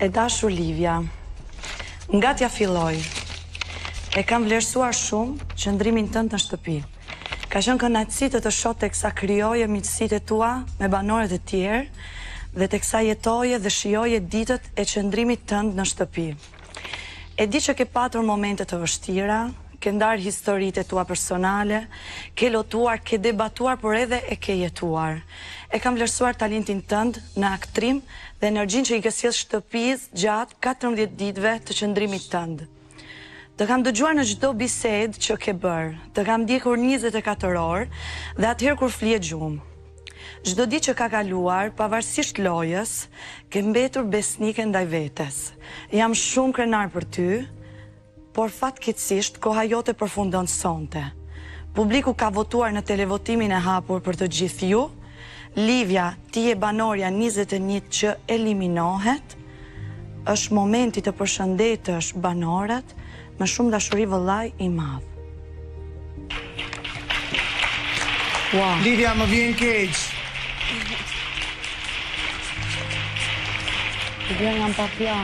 E dashur Livia, nga t'ja filloj, e kam vlerësuar shumë qëndrimin tënd në shtëpi. Ka qenë kënaqësi të shoh teksa krijoje miqësitë tua me banorët e tjerë dhe teksa jetoje dhe shijoje ditët e qëndrimit tënd në shtëpi. E di që ke patur momente të vështira, ke ndarë historitë tua personale, ke lotuar, ke debatuar, por edhe e ke jetuar. E kam vlerësuar talentin tënd në aktrim dhe energjinë që i ke sjellë shtëpisë gjatë 14 ditëve të qëndrimit tënd. Të kam dëgjuar në çdo bisedë që ke bërë, të kam ndjekur 24 orë dhe atëherë kur flie gjumë. Çdo ditë që ka kaluar, pavarësisht lojës, ke mbetur besnike ndaj vetes. Jam shumë krenar për ty, por fatkeqësisht koha jote përfundon sonte. Publiku ka votuar në televotimin e hapur për të gjithë ju. Livia, ti je banorja 21 që eliminohet. Është momenti të përshëndetësh banorët me shumë dashuri, vëllai i madh. Wow. Livia, më vjen keq. Vjen nga pa fjalë.